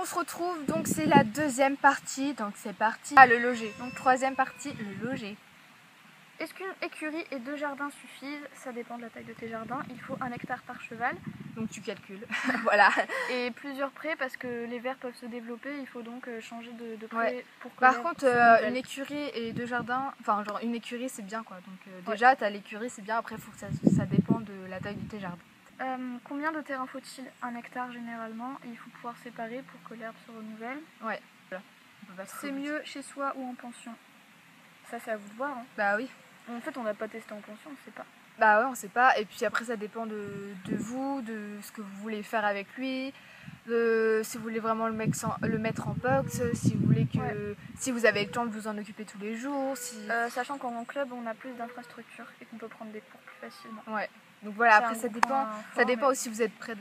on se retrouve, donc c'est la deuxième partie, donc c'est parti. Ah, le loger. Donc troisième partie, le loger. Est-ce qu'une écurie et 2 jardins suffisent? Ça dépend de la taille de tes jardins. Il faut 1 hectare par cheval. Donc tu calcules, voilà. Et plusieurs prés parce que les vers peuvent se développer. Il faut donc changer de pré Ouais. pour que Par l'herbe contre, se renouvelle. une écurie et 2 jardins, enfin genre une écurie c'est bien quoi. Donc déjà t'as l'écurie c'est bien, après faut que ça dépend de la taille de tes jardins. Combien de terrain faut-il? 1 hectare généralement. Et il faut pouvoir séparer pour que l'herbe se renouvelle. Ouais. C'est mieux chez soi ou en pension? Ça c'est à vous de voir. Hein. Bah oui. En fait on n'a pas testé en pension, on ne sait pas. Bah ouais, on sait pas. Et puis après ça dépend de vous, de ce que vous voulez faire avec lui, si vous voulez vraiment le mettre en box, si vous voulez que si vous avez le temps de vous en occuper tous les jours, sachant qu'en club on a plus d'infrastructures et qu'on peut prendre des cours plus facilement. Ouais. Donc voilà, après ça dépend aussi si vous êtes près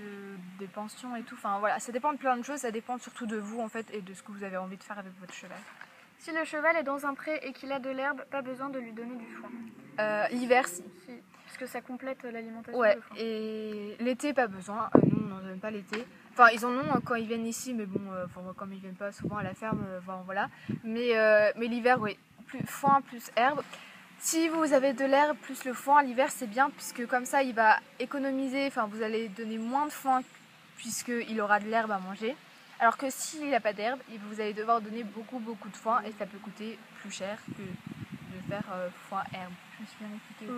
des pensions et tout. Enfin voilà, ça dépend de plein de choses, ça dépend surtout de vous en fait et de ce que vous avez envie de faire avec votre cheval. Si le cheval est dans un pré et qu'il a de l'herbe, pas besoin de lui donner du foin. L'hiver si. Parce que ça complète l'alimentation. Ouais, et l'été pas besoin, nous on n'en donne pas l'été. Enfin ils en ont quand ils viennent ici, mais bon, comme ils viennent pas souvent à la ferme, voilà. Mais l'hiver oui, plus foin plus herbe. Si vous avez de l'herbe plus le foin l'hiver c'est bien puisque comme ça il va économiser, enfin vous allez donner moins de foin puisqu'il aura de l'herbe à manger. Alors que s'il n'a pas d'herbe, vous allez devoir donner beaucoup de foin et ça peut coûter plus cher que de faire foin-herbe. Je me suis bien expliquée.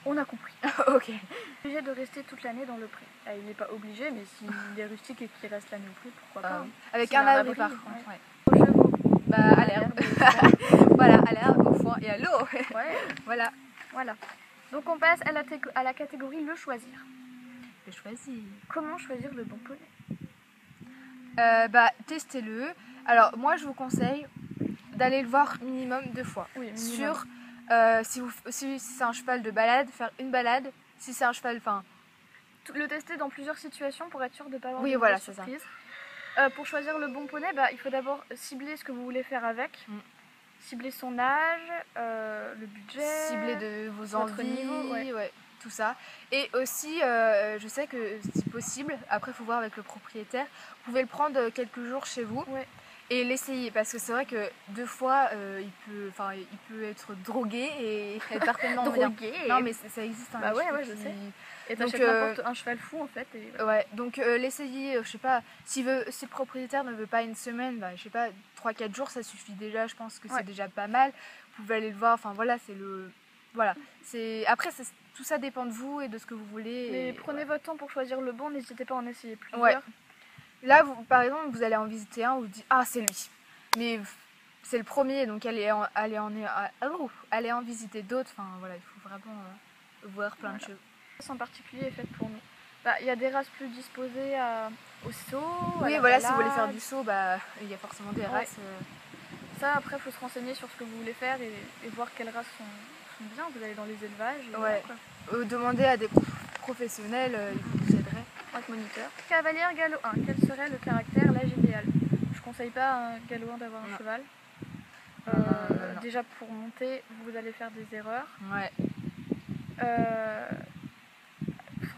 On a compris. Ok. Il est obligé de rester toute l'année dans le pré. Il n'est pas obligé, mais s'il est rustique et qu'il reste l'année au pré, pourquoi pas. Avec un abri par contre. Ouais. Aux chevaux. Bah à l'herbe. Voilà, à l'herbe, au foin et à l'eau. Ouais. Voilà. Donc on passe à la catégorie le choisir. Le choisir. Comment choisir le bon poney? Testez-le. Alors moi je vous conseille d'aller le voir minimum 2 fois. Oui, minimum. Si c'est un cheval de balade, faire une balade. Si c'est un cheval, le tester dans plusieurs situations pour être sûr de ne pas avoir de surprise. Pour choisir le bon poney, il faut d'abord cibler ce que vous voulez faire avec. Cibler son âge, le budget, cibler de vos envies, niveau, tout ça. Et aussi, je sais que si possible, après il faut voir avec le propriétaire, vous pouvez le prendre quelques jours chez vous et l'essayer. Parce que c'est vrai que 2 fois, il peut être drogué et être parfaitement drogué. Non mais ça existe. Bah ouais, je sais. Et t'achètes n'importe un cheval fou en fait. Ouais, donc l'essayer, je sais pas, si le propriétaire ne veut pas une semaine, je sais pas, 3-4 jours ça suffit déjà, je pense que c'est déjà pas mal. Vous pouvez aller le voir, enfin voilà, c'est le... Voilà, après tout ça dépend de vous et de ce que vous voulez. Mais prenez votre temps pour choisir le bon, n'hésitez pas à en essayer plusieurs. Ouais. Là, par exemple, vous allez en visiter un, vous dites « Ah, c'est lui !» Mais c'est le premier, donc allez en visiter d'autres, enfin voilà, il faut vraiment voir plein de choses. En particulier est faite pour nous. Il y a des races plus disposées au saut. Oui, voilà, si vous voulez faire du saut, il y a forcément des races. Ça, après, il faut se renseigner sur ce que vous voulez faire et voir quelles races sont bien. Vous allez dans les élevages. Demandez à des professionnels, ils vous aideraient. Avec moniteur. Cavalier galop 1, quel serait le caractère, l'âge idéal? Je conseille pas à un galop 1 d'avoir un cheval. Non. Déjà pour monter, vous allez faire des erreurs. Ouais.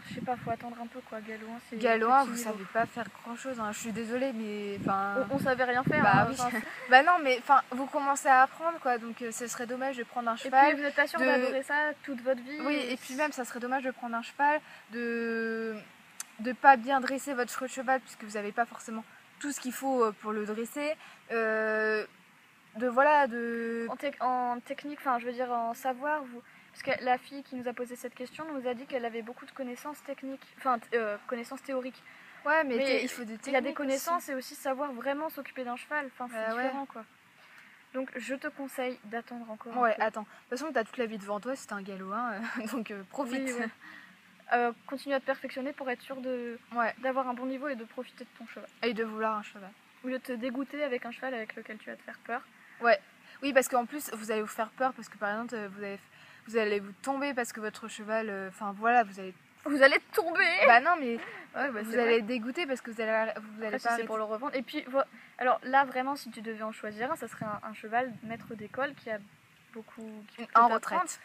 Je sais pas, faut attendre un peu quoi. Galop 1, c'est. Galop 1, vous savez pas faire grand chose, hein. Je suis désolée, mais on savait rien faire. Oui. Non, mais vous commencez à apprendre quoi, donc ce serait dommage de prendre un cheval. Et puis vous n'êtes pas sûr d'adorer ça toute votre vie. Oui, et puis même ça serait dommage de prendre un cheval, de pas bien dresser votre cheval puisque vous n'avez pas forcément tout ce qu'il faut pour le dresser. En technique, je veux dire en savoir, parce que la fille qui nous a posé cette question nous a dit qu'elle avait beaucoup de connaissances techniques, connaissances théoriques. Ouais, mais il faut des techniques. Il y a des connaissances et aussi savoir vraiment s'occuper d'un cheval, c'est différent quoi. Donc je te conseille d'attendre encore. Ouais, attends. De toute façon, tu as toute la vie devant toi, c'est un galop 1, donc profite. Oui. Continue à te perfectionner pour être sûr d'avoir un bon niveau et de profiter de ton cheval. Et de vouloir un cheval. Ou de te dégoûter avec un cheval avec lequel tu vas te faire peur. Ouais. Oui, parce qu'en plus, vous allez vous faire peur parce que par exemple, vous allez vous tomber parce que votre cheval... Vous allez tomber. Non, mais vous allez être dégoûté parce que vous allez pas c'est pour le revendre. Et puis, alors là, vraiment, si tu devais en choisir un, ça serait un cheval maître d'école qui a beaucoup... Qui est en retraite.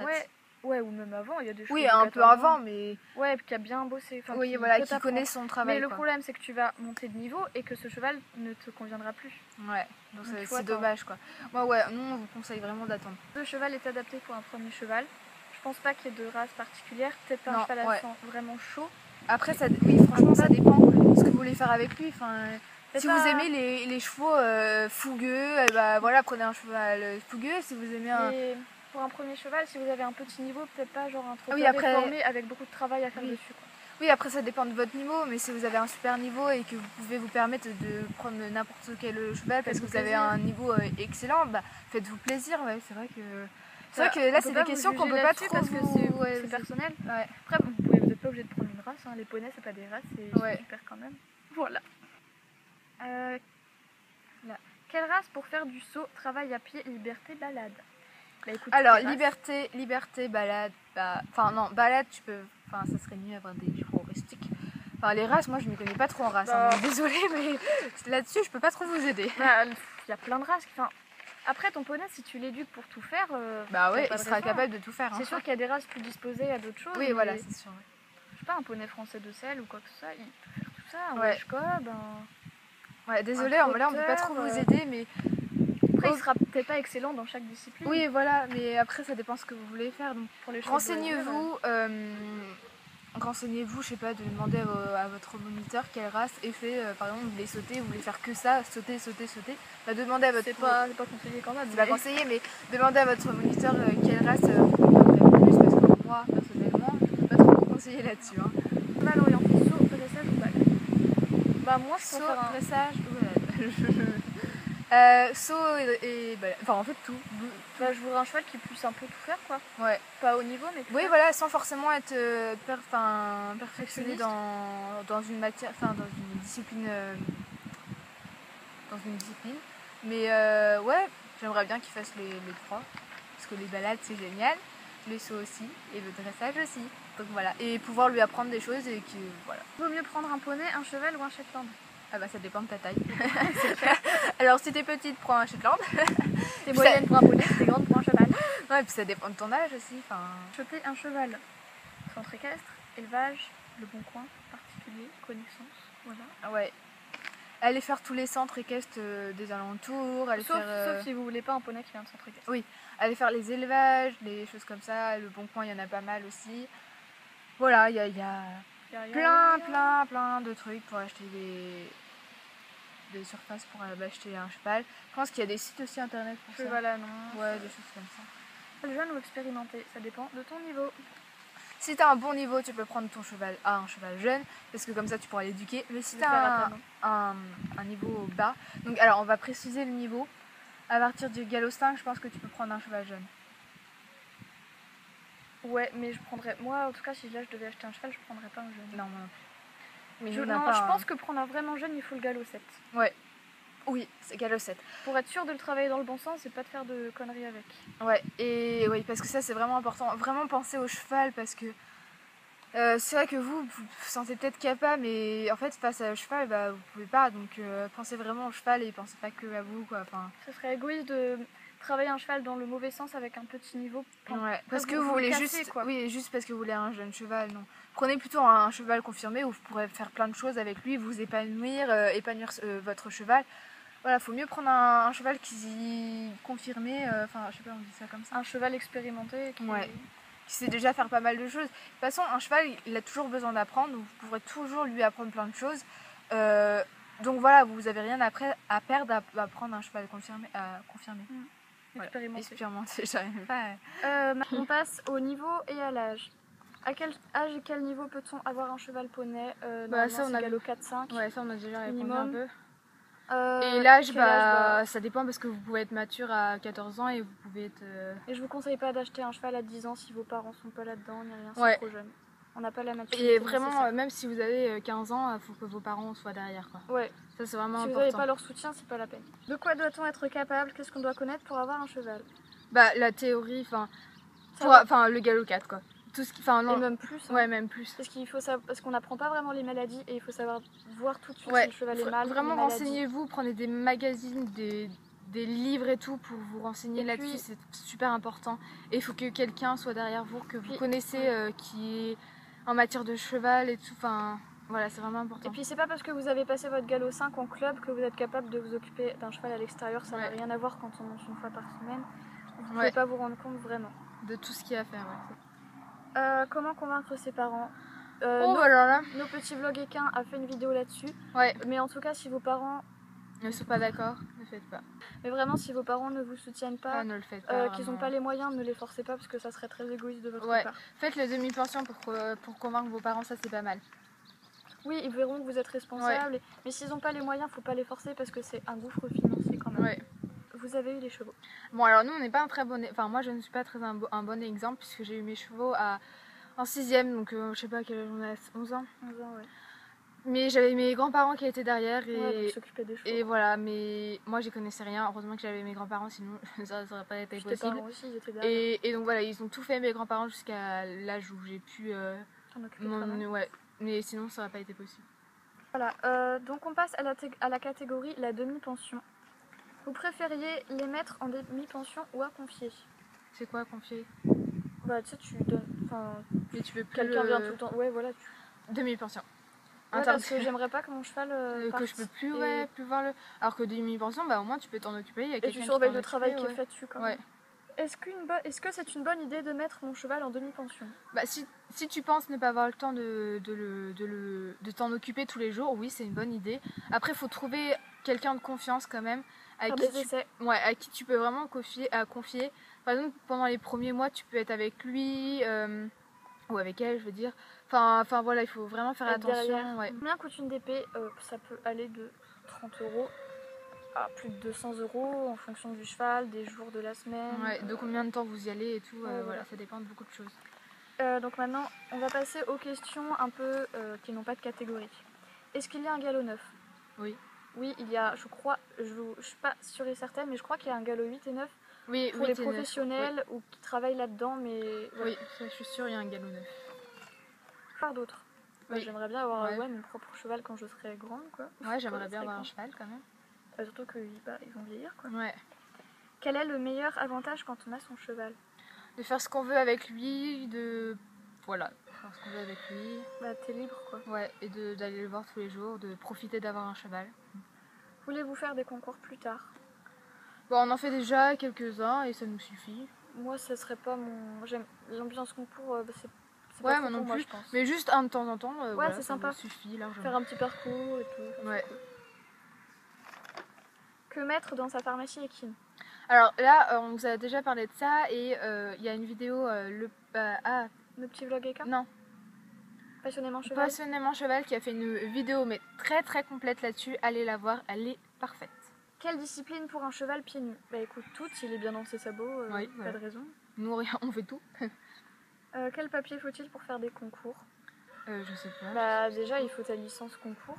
Ouais. Ouais, ou même avant, il y a des chevaux Oui, de un peu 14 ans. avant, mais Ouais, qui a bien bossé. Enfin, oui, qui voilà, peut qui t'apprendre. connaît son travail. Mais le quoi. problème, c'est que tu vas monter de niveau et que ce cheval ne te conviendra plus. Ouais, donc Donc, il faut c'est attendre. dommage quoi. Moi, ouais, nous on vous conseille vraiment d'attendre. Le cheval est adapté pour un premier cheval. Je pense pas qu'il y ait de race particulière. Peut-être pas un Non, cheval à ouais. sang vraiment chaud. Après, oui, franchement, ça dépend ce que vous voulez faire avec lui. Enfin, C'est si pas- vous aimez les chevaux fougueux, eh ben, voilà, prenez un cheval fougueux. Si vous aimez un. Mais pour un premier cheval, si vous avez un petit niveau, peut-être pas genre un trop Oui, après- réformé avec beaucoup de travail à faire Oui. dessus. Quoi. Oui, après, ça dépend de votre niveau, mais si vous avez un super niveau et que vous pouvez vous permettre de prendre n'importe quel cheval parce que Faites-vous vous avez plaisir. un niveau excellent, bah, faites-vous plaisir. Ouais, c'est vrai que. C'est Bah, vrai que là, on c'est peut des pas questions vous qu'on peut juger pas là-dessus trop parce que vous. c'est personnel. Ouais. Après, vous n'êtes pas obligé de prendre une race. Hein. Les poneys, c'est pas des races, c'est Ouais. super quand même. Voilà. Là. Quelle race pour faire du saut, travail à pied, liberté, balade? Bah, écoute, Alors, les races. liberté, balade, enfin non, balade, tu peux, enfin ça serait mieux avoir des chevaux rustiques. Enfin les races, moi je m'y connais pas trop en race, Bah. donc désolée, mais là-dessus je peux pas trop vous aider. Bah, il y a plein de races. Enfin, après, ton poney, si tu l'éduques pour tout faire, Bah y a ouais, pas il de sera raison. capable de tout faire. C'est sûr qu'il y a des races plus disposées à d'autres choses. Oui, mais, voilà, c'est sûr. Je sais pas, un poney français de sel ou quoi que ce soit, il peut faire tout ça. Un Ouais. Welsh Cob, Ouais, désolée, Un là on peut pas trop trotteur, vous aider, mais Après, il sera peut-être pas excellent dans chaque discipline. oui, voilà, mais après ça dépend ce que vous voulez faire. Donc Pour les chevaux de renseignez-vous, renseignez-vous, je sais pas, de demander à votre moniteur quelle race est fait. Par exemple, vous voulez sauter, vous voulez faire que ça, sauter, sauter, sauter. Bah, demandez à votre c'est pas conseillé quand même. c'est pas mais- conseillé, mais demandez à votre moniteur quelle race vous préférez plus, parce que moi, personnellement, je peux pas trop vous conseiller là-dessus. Hein. Mal orienté saut, dressage ou balle. Bah, moi, je Saut, préfère un. dressage, saut et balade. Enfin, en fait, tout. Bah, je voudrais un cheval qui puisse un peu tout faire, quoi. Ouais. Pas au niveau, mais tout Oui, faire. voilà, sans forcément être perfectionné Perfectionniste. dans une matière, enfin, dans une discipline. Dans une discipline. Mais ouais, j'aimerais bien qu'il fasse les trois. Parce que les balades, c'est génial. Les sauts aussi. Et le dressage aussi. Donc voilà. Et pouvoir lui apprendre des choses et que voilà. Vaut mieux prendre un poney, un cheval ou un Shetland. Ah bah ça dépend de ta taille. Alors si t'es petite, prends un Shetland. T'es moyenne pour un poney, t'es grande pour un cheval. Ouais, puis ça dépend de ton âge aussi. Enfin... Choper un cheval. Centre équestre, élevage, le bon coin, particulier, connaissance, voilà. Ouais. Aller faire tous les centres équestres des alentours. Aller Sauf faire, si vous voulez pas un poney qui vient de centre équestre. Oui, aller faire les élevages, les choses comme ça. Le bon coin, il y en a pas mal aussi. Voilà, il y a plein de trucs pour acheter des surfaces pour acheter un cheval. Je pense qu'il y a des sites aussi internet pour ça. Voilà, non. Ouais, des choses comme ça. Jeune ou expérimenté, ça dépend de ton niveau. Si t'as un bon niveau, tu peux prendre ton cheval à un cheval jeune, parce que comme ça tu pourras l'éduquer. Mais si Le faire à ta t'as un niveau bas, donc alors on va préciser le niveau. À partir du galop 5, je pense que tu peux prendre un cheval jeune. Ouais, mais je prendrais. Moi, en tout cas, si là je devais acheter un cheval, je prendrais pas un jeune. Non, moi non plus. Mais Je, nous, on n'a non, pas je un- pense que prendre un vraiment jeune, il faut le galop 7. Ouais. Oui, c'est galop 7. Pour être sûr de le travailler dans le bon sens et pas de faire de conneries avec. Ouais, et oui, parce que ça c'est vraiment important. Vraiment penser au cheval parce que c'est vrai que vous vous sentez peut-être capable, mais en fait face à un cheval, bah, vous pouvez pas. Donc pensez vraiment au cheval et pensez pas que à vous, quoi. Enfin, Ce serait égoïste de travailler un cheval dans le mauvais sens avec un petit niveau. ouais, parce que vous vous le voulez cassez, juste, quoi. oui, juste parce que vous voulez un jeune cheval, non. Prenez plutôt un cheval confirmé où vous pourrez faire plein de choses avec lui, vous épanouir, épanouir votre cheval. Voilà, faut mieux prendre un cheval qui confirmé, enfin je sais pas, on dit ça comme ça. Un cheval expérimenté qui... Ouais. Qui sait déjà faire pas mal de choses. De toute façon, un cheval, il a toujours besoin d'apprendre, donc vous pourrez toujours lui apprendre plein de choses. Donc voilà, vous n'avez rien à perdre à prendre un cheval confirmé. Voilà. expérimenté. Expérimenté, j'arrive pas. On passe au niveau et à l'âge. À quel âge et quel niveau peut-on avoir un cheval poney Bah, ça, on a- galop 4-5. Ouais, ça on a déjà répondu Minimum. un peu. Et Et l'âge, bah, ça dépend parce que vous pouvez être mature à 14 ans et vous pouvez être... Et je vous conseille pas d'acheter un cheval à 10 ans si vos parents sont pas là-dedans, ni rien, c'est Ouais. trop jeune. On n'a pas la maturité. Et vraiment, nécessaire. même si vous avez 15 ans, il faut que vos parents soient derrière, quoi. Ouais, Ça c'est vraiment si vous important. n'avez pas leur soutien, c'est pas la peine. De quoi doit-on être capable? Qu'est-ce qu'on doit connaître pour avoir un cheval? Bah la théorie, enfin Ça va. enfin le galop 4 quoi. Tout ce qui, enfin Et non, même plus. hein. ouais même plus. Parce qu'il faut savoir, parce qu'on n'apprend pas vraiment les maladies et il faut savoir voir tout de suite Ouais, si le cheval est mal. vraiment les maladies. renseignez-vous, prenez des magazines, des livres et tout pour vous renseigner là-dessus, c'est super important. Et il faut que quelqu'un soit derrière vous, que vous connaissez, qui est en matière de cheval et tout. Enfin, voilà, c'est vraiment important. Et puis c'est pas parce que vous avez passé votre galop 5 en club que vous êtes capable de vous occuper d'un cheval à l'extérieur, ça n'a rien à voir quand on monte une fois par semaine. Vous pouvez pas vous rendre compte vraiment. De tout ce qu'il y a à faire, comment convaincre ses parents? Nos petits vlogs équins a fait une vidéo là-dessus. Mais en tout cas, si vos parents ne sont pas d'accord, ne faites pas. Mais vraiment, si vos parents ne vous soutiennent pas, ne le faites pas, qu'ils n'ont pas les moyens, ne les forcez pas parce que ça serait très égoïste de votre part. Faites le demi-pension pour convaincre vos parents, ça c'est pas mal. Oui, ils verront que vous êtes responsable, mais s'ils n'ont pas les moyens, faut pas les forcer parce que c'est un gouffre financier quand même. Vous avez eu les chevaux? Bon, alors nous on n'est pas un très bon, enfin moi je ne suis pas très un bon exemple puisque j'ai eu mes chevaux en 6ème, donc je sais pas quel âge on a, 11 ans. 11 ans, ouais. Mais j'avais mes grands-parents qui étaient derrière et s'occupaient des chevaux. Et voilà, mais moi j'y connaissais rien. Heureusement que j'avais mes grands-parents, sinon ça n'aurait pas été possible. Tes parents aussi, ils étaient derrière. Et donc voilà, ils ont tout fait, mes grands-parents, jusqu'à l'âge où j'ai pu mais sinon ça n'aurait pas été possible. Voilà, donc on passe à la catégorie la demi-pension. Vous préfériez les mettre en demi-pension ou à confier? C'est quoi à confier? Bah tu sais, tu donnes... Mais tu veux plus quelqu'un vient tout le temps. Ouais, voilà. Demi-pension. Parce que j'aimerais pas que mon cheval que je peux plus voir le... Alors que demi-pension, bah au moins tu peux t'en occuper. Il y a et tu surveilles le travail qui est fait dessus quand même. Est-ce que c'est une bonne idée de mettre mon cheval en demi-pension? Bah si tu penses ne pas avoir le temps de t'en occuper tous les jours, oui c'est une bonne idée. Après il faut trouver quelqu'un de confiance quand même à qui tu peux vraiment confier. Par exemple pendant les premiers mois tu peux être avec lui ou avec elle je veux dire. Enfin voilà, il faut vraiment faire attention. Combien coûte une DP? Ça peut aller de 30 € à plus de 200 € en fonction du cheval, des jours de la semaine. De combien de temps vous y allez et tout, voilà, ça dépend de beaucoup de choses. Donc maintenant, on va passer aux questions un peu qui n'ont pas de catégorie. Est-ce qu'il y a un galop neuf? Oui. Oui, il y a, je crois, je suis pas sûre et certaine, mais je crois qu'il y a un galop 8 et 9 pour les professionnels ou qui travaillent là-dedans. Mais oui, ça, je suis sûre, il y a un galop neuf. Par d'autres. J'aimerais bien avoir mon propre cheval quand je serai grande, quoi. J'aimerais bien avoir un cheval quand même. Surtout qu'ils vont vieillir, quoi. Quel est le meilleur avantage quand on a son cheval? De faire ce qu'on veut avec lui, faire ce qu'on veut avec lui. T'es libre, quoi. Et d'aller le voir tous les jours, de profiter d'avoir un cheval. Voulez-vous faire des concours plus tard? Bon, on en fait déjà quelques-uns et ça nous suffit. Moi, ça serait pas mon... J'aime l'ambiance concours, c'est pas moi non plus, moi, je pense. Mais juste de temps en temps, c'est sympa. Ça suffit largement. Faire un petit parcours et tout. Cool. Que mettre dans sa pharmacie équine? Alors là, on vous a déjà parlé de ça et il y a une vidéo, Nos petits vlogs équins? Non. Passionnément cheval? Passionnément cheval qui a fait une vidéo mais très très complète là-dessus, allez la voir, elle est parfaite. Quelle discipline pour un cheval pieds nus? Bah écoute, toutes, il est bien dans ses sabots, pas de raison. Nous rien, on fait tout. Quel papier faut-il pour faire des concours? Je sais pas. Déjà il faut ta licence concours.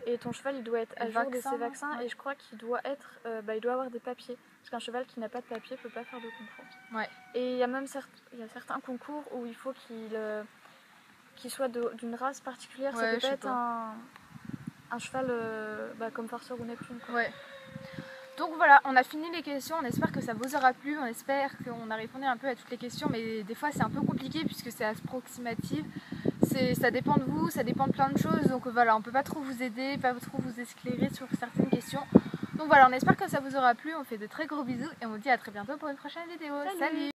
Et ton cheval il doit être à jour de ses vaccins et je crois qu'il doit être, il doit avoir des papiers. Parce qu'un cheval qui n'a pas de papier peut pas faire de concours. Et il y a même certains concours où il faut qu'il soit d'une race particulière. Ça peut pas être un cheval comme Farceur ou Neptune. Donc voilà, on a fini les questions, on espère que ça vous aura plu, on espère qu'on a répondu un peu à toutes les questions, mais des fois c'est un peu compliqué puisque c'est approximatif, ça dépend de vous, ça dépend de plein de choses, donc voilà, on peut pas trop vous aider, pas trop vous éclairer sur certaines questions. Donc voilà, on espère que ça vous aura plu, on fait de très gros bisous et on vous dit à très bientôt pour une prochaine vidéo. Salut.